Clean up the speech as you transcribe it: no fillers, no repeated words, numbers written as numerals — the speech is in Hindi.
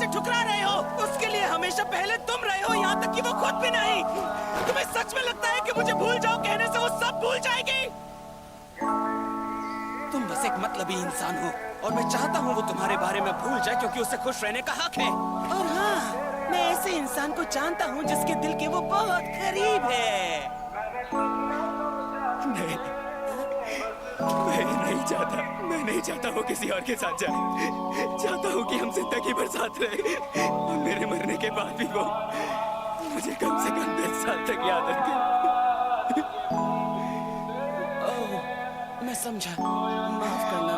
उसे ठुकरा रहे हो। उसके लिए हमेशा पहले तुम रहे हो, यहाँ तक कि वो खुद भी नहीं। तुम्हें सच में लगता है कि मुझे भूल जाओ कहने से वो सब भूल जाएगी? तुम बस एक मतलबी इंसान हो और मैं चाहता हूँ वो तुम्हारे बारे में भूल जाए क्योंकि उसे खुश रहने का हक है। और हाँ, मैं ऐसे इंसान को जानता हूँ जिसके दिल के वो बहुत करीब है। नहीं, मैं नहीं चाहता वो किसी और के साथ जाए। चाहता हूँ कि हम जिंदगी भर साथ रहे और मेरे मरने के बाद भी वो मुझे कम से कम 10 साल तक याद रखे। ओह, मैं समझा। माफ करना,